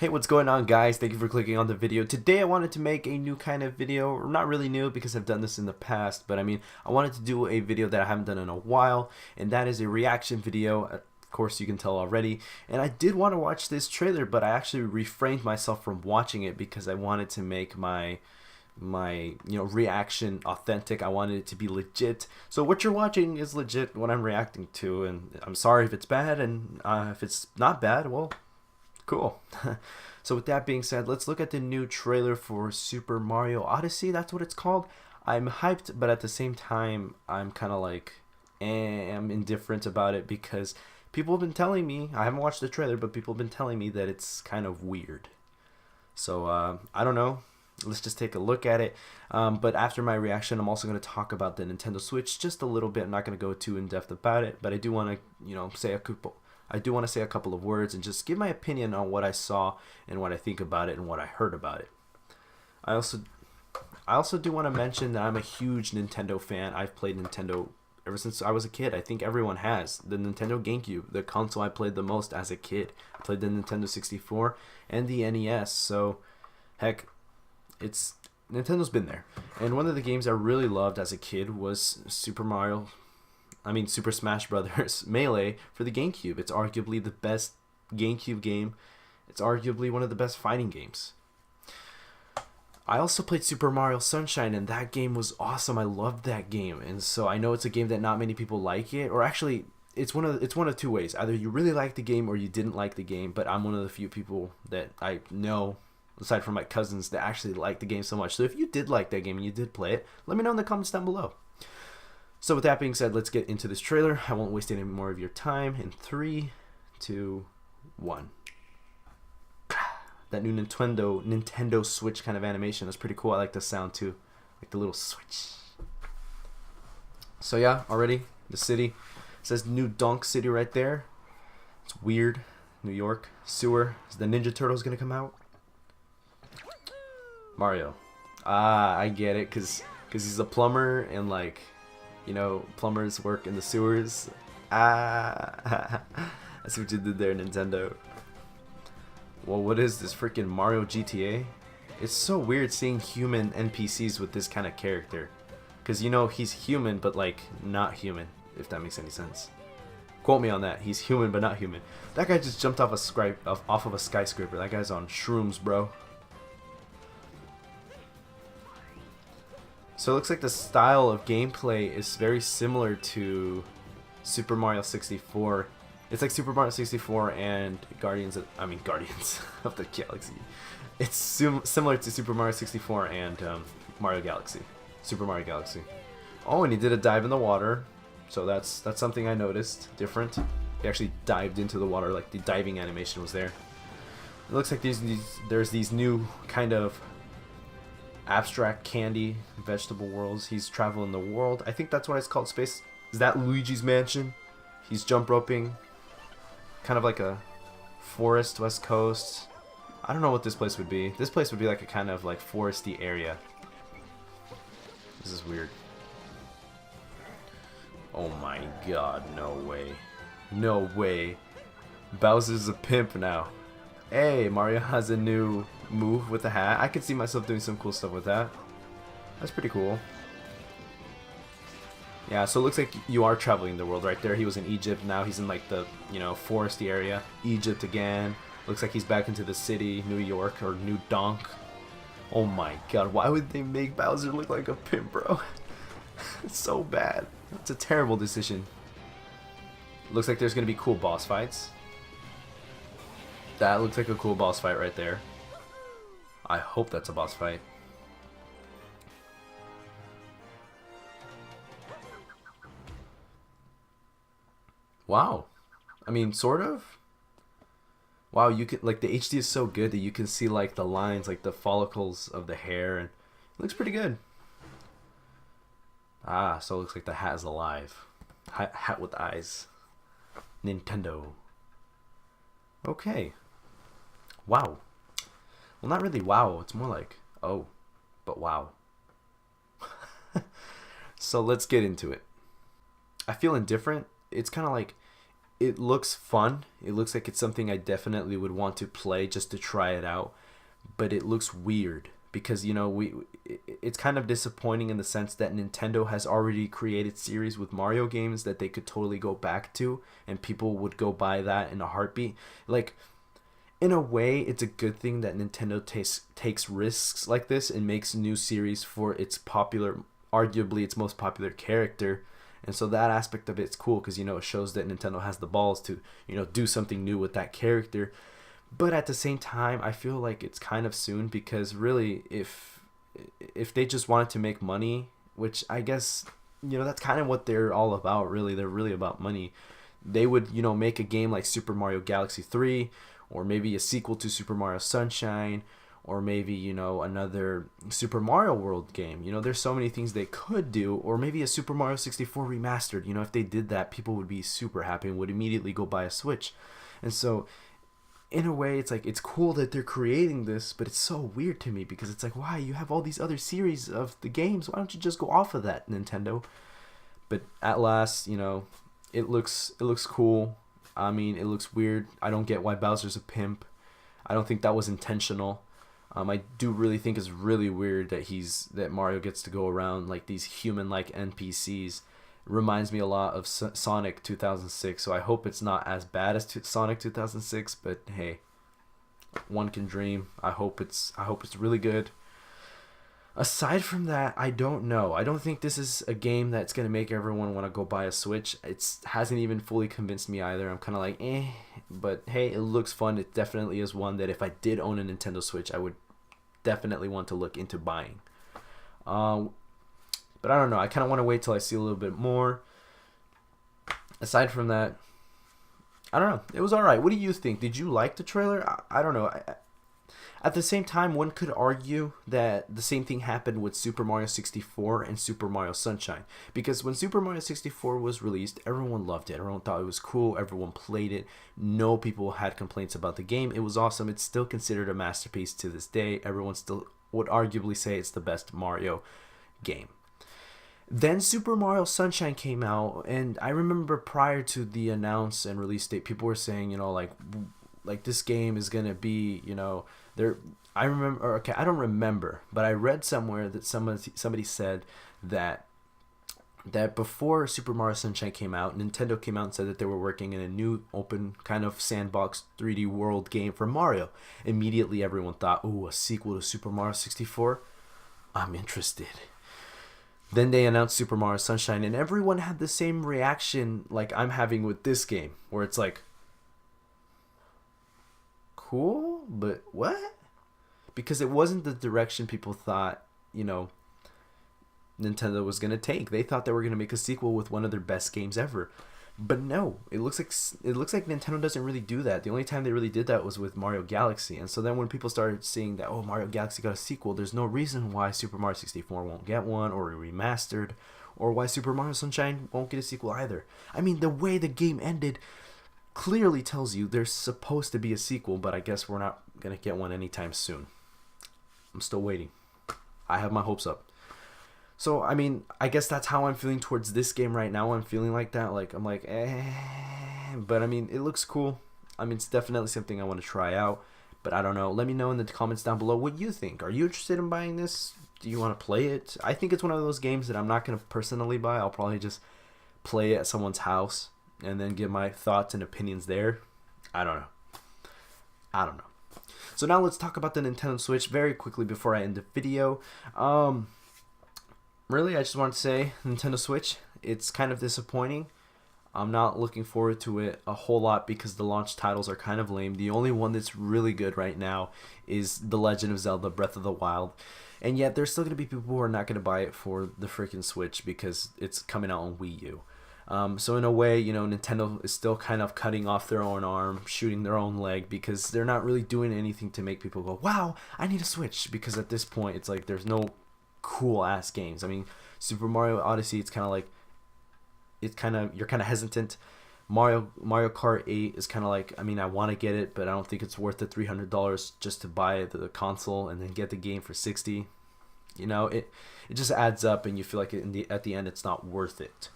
Hey, what's going on, guys? Thank you for clicking on the video. Today I wanted to make a new kind of video, or not really new because I've done this in the past, but I wanted to do a video that I haven't done in a while, and that is a reaction video. Of course, you can tell already. And I did want to watch this trailer, but I actually refrained myself from watching it because I wanted to make my reaction authentic. I wanted it to be legit. So what you're watching is legit what I'm reacting to, and I'm sorry if it's bad, and if it's not bad, well, cool. So with that being said, let's look at the new trailer for Super Mario Odyssey. That's what it's called. I'm hyped, but at the same time, I'm kind of like, I'm indifferent about it because people have been telling me, I haven't watched the trailer, but people have been telling me that it's kind of weird. So I don't know. Let's just take a look at it. But after my reaction, I'm also going to talk about the Nintendo Switch just a little bit. I'm not going to go too in depth about it, but I do want to, say a couple of words and just give my opinion on what I saw and what I think about it and what I heard about it. I also do want to mention that I'm a huge Nintendo fan. I've played Nintendo ever since I was a kid. I think everyone has. The Nintendo GameCube, the console I played the most as a kid. I played the Nintendo 64 and the NES. So, heck, Nintendo's been there. And one of the games I really loved as a kid was Super Smash Brothers Melee for the GameCube. It's arguably the best GameCube game. It's arguably one of the best fighting games. I also played Super Mario Sunshine, and that game was awesome. I loved that game. And so I know it's a game that not many people like it, or actually it's one of two ways. Either you really like the game or you didn't like the game, but I'm one of the few people that I know, aside from my cousins, that actually like the game so much. So if you did like that game and you did play it, let me know in the comments down below. So with that being said, let's get into this trailer. I won't waste any more of your time. In 3, 2, 1. That new Nintendo Switch kind of animation is pretty cool. I like the sound too, like the little switch. So yeah, already the city. It says New Donk City right there. It's weird. New York sewer. Is the Ninja Turtles gonna come out? Mario. Ah, I get it, cause he's a plumber and like, plumbers work in the sewers. Ah, I see what you did there, Nintendo. Well, what is this freaking Mario GTA? It's so weird seeing human NPCs with this kind of character. Because, he's human, but, like, not human, if that makes any sense. Quote me on that. He's human, but not human. That guy just jumped off of a skyscraper. That guy's on shrooms, bro. So it looks like the style of gameplay is very similar to Super Mario 64. It's like Super Mario 64 and Guardians of the Galaxy. It's similar to Super Mario 64 and Super Mario Galaxy. Oh, and he did a dive in the water. So that's something I noticed different. He actually dived into the water, like the diving animation was there. It looks like there's these new kind of abstract candy vegetable worlds. He's traveling the world. I think that's why it's called space. Is that Luigi's Mansion? He's jump roping, kind of like a forest, west coast. I don't know what this place would be. This place would be like a kind of like foresty area. This is weird. Oh my god, no way. No way. Bowser's a pimp now. Hey, Mario has a new move with the hat. I could see myself doing some cool stuff with that. That's pretty cool. Yeah, so it looks like you are traveling the world right there. He was in Egypt, now he's in like the, foresty area. Egypt again. Looks like he's back into the city, New York, or New Donk. Oh my god, why would they make Bowser look like a pimp, bro? It's so bad. It's a terrible decision. Looks like there's going to be cool boss fights. That looks like a cool boss fight right there. I hope that's a boss fight. Wow. Sort of. Wow, you can, like, the HD is so good that you can see, like, the lines, like, the follicles of the hair, and it looks pretty good. Ah, so it looks like the hat is alive. Hat with eyes. Nintendo. Okay. Wow. Well, not really wow. It's more like, oh, but wow. So let's get into it. I feel indifferent. It's kind of like, it looks fun. It looks like it's something I definitely would want to play just to try it out. But it looks weird because it's kind of disappointing in the sense that Nintendo has already created series with Mario games that they could totally go back to, and people would go buy that in a heartbeat. Like, in a way, it's a good thing that Nintendo takes risks like this and makes new series for its arguably its most popular character. And so that aspect of it's cool because it shows that Nintendo has the balls to do something new with that character. But at the same time, I feel like it's kind of soon because really, if they just wanted to make money, which I guess that's kind of what they're all about. Really, they're really about money. They would make a game like Super Mario Galaxy 3, or maybe a sequel to Super Mario Sunshine, or maybe another Super Mario World game. There's so many things they could do, or maybe a Super Mario 64 remastered. If they did that, people would be super happy and would immediately go buy a Switch. And so in a way, it's like it's cool that they're creating this, but it's so weird to me because it's like, why? You have all these other series of the games. Why don't you just go off of that, Nintendo? But at last, it looks cool. I mean, it looks weird. I don't get why Bowser's a pimp. I don't think that was intentional. I do really think it's really weird that Mario gets to go around like these human-like NPCs. Reminds me a lot of Sonic 2006, so I hope it's not as bad as Sonic 2006. But hey, one can dream. I hope it's really good. Aside from that, I don't know. I don't think this is a game that's gonna make everyone want to go buy a Switch. It hasn't even fully convinced me either. I'm kind of like, but hey, it looks fun. It definitely is one that if I did own a Nintendo Switch, I would definitely want to look into buying. But I don't know. I kind of want to wait till I see a little bit more. Aside from that, I don't know. It was alright. What do you think? Did you like the trailer? I don't know. At the same time, one could argue that the same thing happened with Super Mario 64 and Super Mario Sunshine. Because when Super Mario 64 was released, everyone loved it. Everyone thought it was cool. Everyone played it. No people had complaints about the game. It was awesome. It's still considered a masterpiece to this day. Everyone still would arguably say it's the best Mario game. Then Super Mario Sunshine came out, and I remember prior to the announce and release date, people were saying, like this game is gonna be, there. I remember, okay, I don't remember, but I read somewhere that somebody said that before Super Mario Sunshine came out, Nintendo came out and said that they were working in a new open kind of sandbox 3D world game for Mario. Immediately, everyone thought, "Ooh, a sequel to Super Mario 64? I'm interested." Then they announced Super Mario Sunshine, and everyone had the same reaction like I'm having with this game, where it's like, cool, but what? Because it wasn't the direction people thought, Nintendo was going to take. They thought they were going to make a sequel with one of their best games ever. But no, it looks like Nintendo doesn't really do that. The only time they really did that was with Mario Galaxy. And so then when people started seeing that, oh, Mario Galaxy got a sequel, there's no reason why Super Mario 64 won't get one, or a remastered, or why Super Mario Sunshine won't get a sequel either. I mean, the way the game ended clearly tells you there's supposed to be a sequel, but I guess we're not going to get one anytime soon. I'm still waiting. I have my hopes up. So, I mean, I guess that's how I'm feeling towards this game right now. I'm feeling like that. Like, I'm like, But, I mean, it looks cool. I mean, it's definitely something I want to try out. But I don't know. Let me know in the comments down below what you think. Are you interested in buying this? Do you want to play it? I think it's one of those games that I'm not going to personally buy. I'll probably just play it at someone's house and then give my thoughts and opinions there. I don't know. So now let's talk about the Nintendo Switch very quickly before I end the video. Really, I just want to say, Nintendo Switch, it's kind of disappointing. I'm not looking forward to it a whole lot because the launch titles are kind of lame. The only one that's really good right now is The Legend of Zelda Breath of the Wild. And yet, there's still going to be people who are not going to buy it for the freaking Switch because it's coming out on Wii U. So in a way, Nintendo is still kind of cutting off their own arm, shooting their own leg, because they're not really doing anything to make people go, wow, I need a Switch. Because at this point, it's like there's no cool ass games. I mean, Super Mario Odyssey, it's kind of like you're kind of hesitant. Mario Kart 8 is kind of like, I mean, I want to get it, but I don't think it's worth the $300 just to buy the console and then get the game for $60. It just adds up, and you feel like at the end it's not worth it.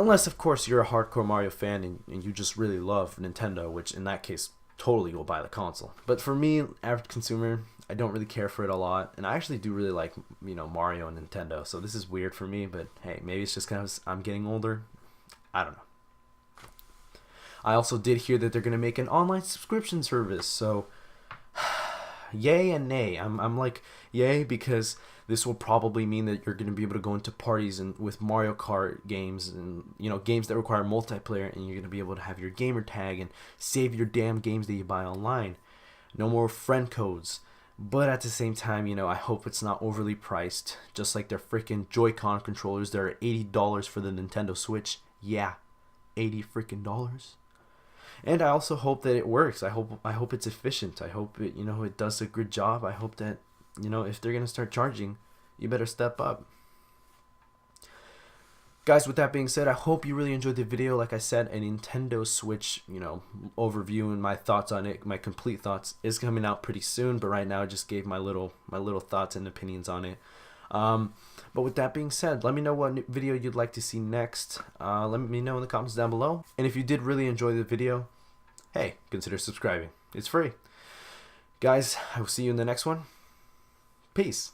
Unless, of course, you're a hardcore Mario fan and you just really love Nintendo, which in that case, totally will buy the console. But for me, average consumer, I don't really care for it a lot. And I actually do really like, Mario and Nintendo. So this is weird for me, but hey, maybe it's just because I'm getting older. I don't know. I also did hear that they're going to make an online subscription service. So, yay and nay. I'm like, yay, because this will probably mean that you're going to be able to go into parties and with Mario Kart games and games that require multiplayer, and you're going to be able to have your gamer tag and save your damn games that you buy online. No more friend codes. But at the same time, I hope it's not overly priced, just like their freaking Joy-Con controllers that are $80 for the Nintendo Switch. Yeah, $80 freaking dollars. And I also hope that it works. I hope it's efficient. I hope it it does a good job. I hope that if they're gonna start charging, you better step up. Guys, with that being said, I hope you really enjoyed the video. Like I said, a Nintendo Switch, overview and my thoughts on it, my complete thoughts, is coming out pretty soon. But right now, I just gave my little thoughts and opinions on it. But with that being said, let me know what video you'd like to see next. Let me know in the comments down below. And if you did really enjoy the video, hey, consider subscribing. It's free. Guys, I will see you in the next one. Peace.